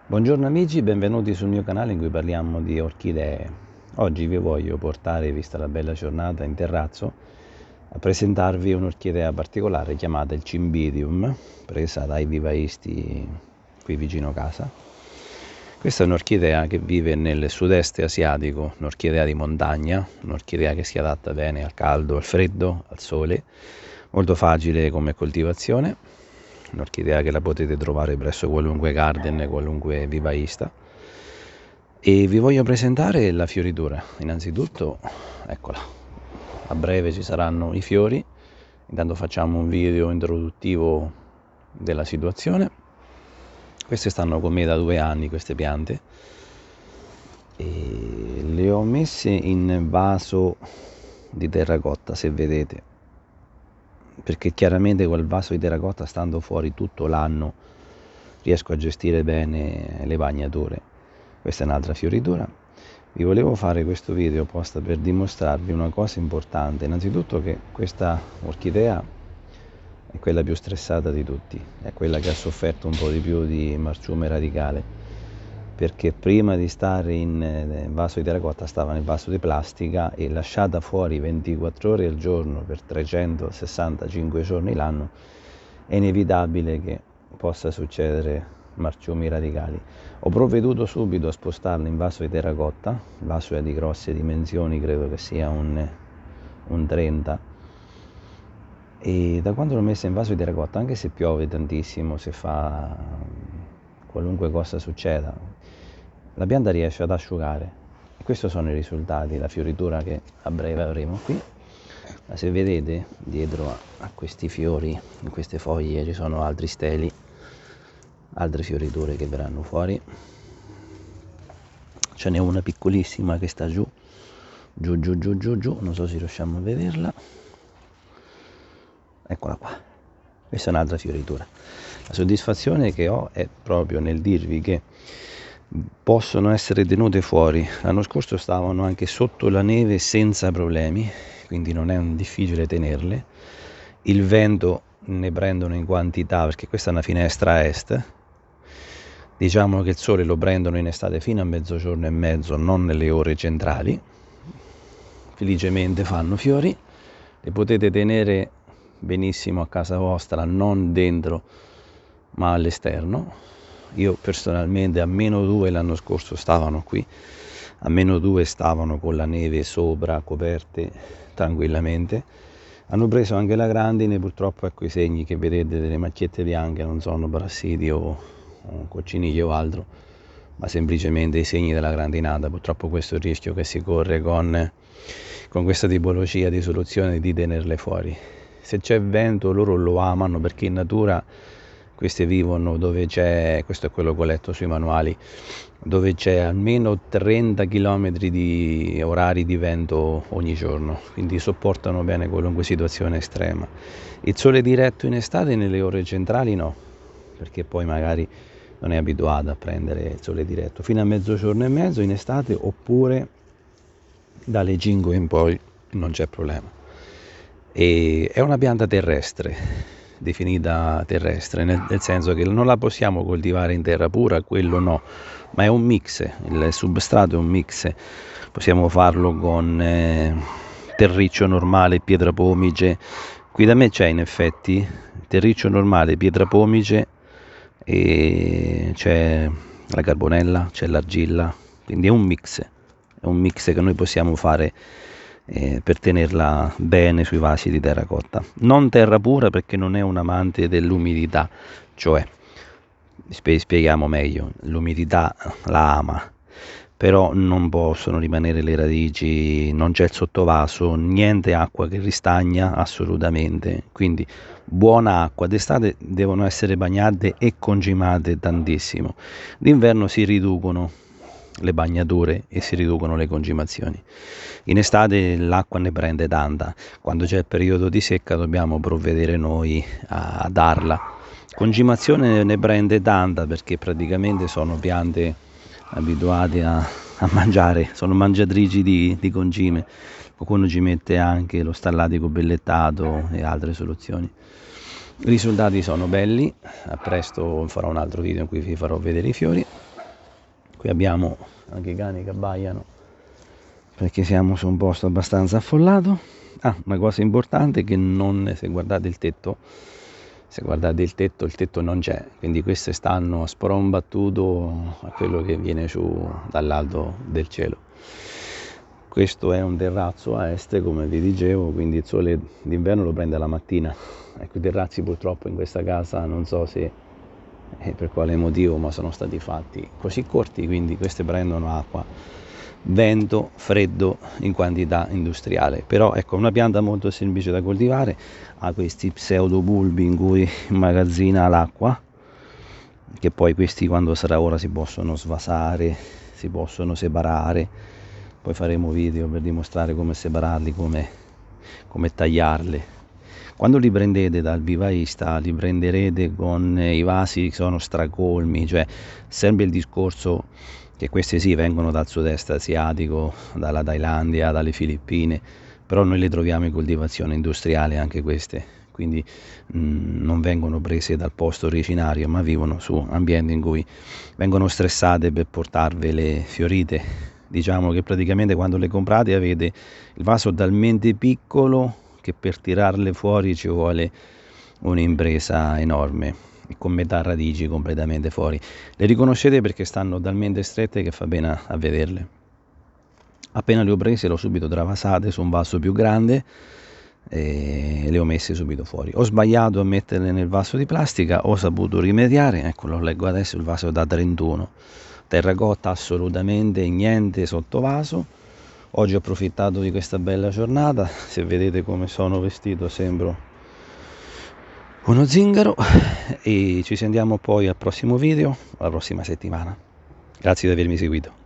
Buongiorno amici, benvenuti sul mio canale in cui parliamo di orchidee. Oggi vi voglio portare, vista la bella giornata in terrazzo, a presentarvi un'orchidea particolare chiamata il Cymbidium, presa dai vivaisti qui vicino casa. Questa è un'orchidea che vive nel sud-est asiatico, un'orchidea di montagna, un'orchidea che si adatta bene al caldo, al freddo, al sole, molto facile come coltivazione. Un'orchidea che la potete trovare presso qualunque garden, qualunque vivaista. E vi voglio presentare la fioritura. Innanzitutto, eccola, a breve ci saranno i fiori. Intanto facciamo un video introduttivo della situazione. Queste stanno con me da 2 anni, queste piante, e le ho messe in vaso di terracotta, se vedete, perché chiaramente quel vaso di terracotta, stando fuori tutto l'anno, riesco a gestire bene le bagnature. Questa è un'altra fioritura. Vi volevo fare questo video apposta per dimostrarvi una cosa importante. Innanzitutto che questa orchidea è quella più stressata di tutti, è quella che ha sofferto un po' di più di marciume radicale, perché prima di stare in vaso di terracotta stava nel vaso di plastica e lasciata fuori 24 ore al giorno per 365 giorni l'anno è inevitabile che possa succedere marciumi radicali. Ho provveduto subito a spostarla in vaso di terracotta. Il vaso è di grosse dimensioni, credo che sia un 30, e da quando l'ho messa in vaso di terracotta, anche se piove tantissimo, se fa qualunque cosa succeda, la pianta riesce ad asciugare, e questi sono i risultati, la fioritura che a breve avremo qui. Ma se vedete, dietro a questi fiori, in queste foglie, ci sono altri steli, altre fioriture che verranno fuori. Ce n'è una piccolissima che sta giù, non so se riusciamo a vederla. Eccola qua, questa è un'altra fioritura. La soddisfazione che ho è proprio nel dirvi che possono essere tenute fuori. L'anno scorso stavano anche sotto la neve senza problemi, quindi non è difficile tenerle. Il vento ne prendono in quantità, perché questa è una finestra a est. Diciamo che il sole lo prendono in estate fino a mezzogiorno e mezzo, non nelle ore centrali. Felicemente fanno fiori, le potete tenere benissimo a casa vostra, non dentro ma all'esterno. Io personalmente a -2 l'anno scorso stavano qui, a -2 stavano con la neve sopra, coperte tranquillamente. Hanno preso anche la grandine, purtroppo ecco i segni che vedete delle macchiette bianche non sono parassiti o cocciniglie o altro, ma semplicemente i segni della grandinata. Purtroppo questo è il rischio che si corre con questa tipologia di soluzione, di tenerle fuori. Se c'è vento loro lo amano, perché in natura queste vivono dove c'è, questo è quello che ho letto sui manuali, dove c'è almeno 30 km di orari di vento ogni giorno, quindi sopportano bene qualunque situazione estrema. Il sole diretto in estate nelle ore centrali no, perché poi magari non è abituato a prendere il sole diretto, fino a mezzogiorno e mezzo in estate, oppure dalle 5 in poi non c'è problema. E è una pianta terrestre, definita terrestre, nel senso che non la possiamo coltivare in terra pura, quello no, ma è un mix, il substrato è un mix. Possiamo farlo con terriccio normale, pietra pomice. Qui da me c'è in effetti terriccio normale, pietra pomice, e c'è la carbonella, c'è l'argilla, quindi è un mix che noi possiamo fare per tenerla bene sui vasi di terracotta. Non terra pura, perché non è un amante dell'umidità, cioè, spieghiamo meglio, l'umidità la ama, però non possono rimanere le radici, non c'è il sottovaso, niente acqua che ristagna assolutamente, quindi buona acqua. D'estate devono essere bagnate e concimate tantissimo, d'inverno si riducono le bagnature e si riducono le concimazioni. In estate l'acqua ne prende tanta, quando c'è il periodo di secca dobbiamo provvedere noi a darla. Concimazione ne prende tanta, perché praticamente sono piante abituate a mangiare, sono mangiatrici di concime. Qualcuno ci mette anche lo stallatico bellettato e altre soluzioni. I risultati sono belli, a presto farò un altro video in cui vi farò vedere i fiori. Qui abbiamo anche i cani che abbaiano perché siamo su un posto abbastanza affollato. Una cosa importante è che se guardate il tetto, il tetto non c'è, quindi queste stanno a sprombattuto a quello che viene su dall'alto del cielo. Questo è un terrazzo a est, come vi dicevo, quindi il sole d'inverno lo prende la mattina. Ecco, i terrazzi purtroppo in questa casa non so se per quale motivo, ma sono stati fatti così corti, quindi queste prendono acqua, vento, freddo in quantità industriale. Però ecco, una pianta molto semplice da coltivare, ha questi pseudobulbi in cui immagazzina l'acqua, che poi questi quando sarà ora si possono svasare, si possono separare, poi faremo video per dimostrare come separarli, come tagliarle. Quando li prendete dal vivaista li prenderete con i vasi che sono stracolmi, cioè sempre il discorso che queste sì vengono dal sud-est asiatico, dalla Thailandia, dalle Filippine, però noi le troviamo in coltivazione industriale anche queste, quindi non vengono prese dal posto originario, ma vivono su ambienti in cui vengono stressate per portarvele fiorite. Diciamo che praticamente quando le comprate avete il vaso talmente piccolo che per tirarle fuori ci vuole un'impresa enorme e con metà radici completamente fuori. Le riconoscete perché stanno talmente strette che fa bene a vederle. Appena le ho prese le ho subito travasate su un vaso più grande e le ho messe subito fuori. Ho sbagliato a metterle nel vaso di plastica, ho saputo rimediare, ecco, lo leggo adesso, il vaso da 31, terracotta assolutamente niente sotto vaso. Oggi ho approfittato di questa bella giornata, se vedete come sono vestito sembro uno zingaro, e ci sentiamo poi al prossimo video, la prossima settimana. Grazie di avermi seguito.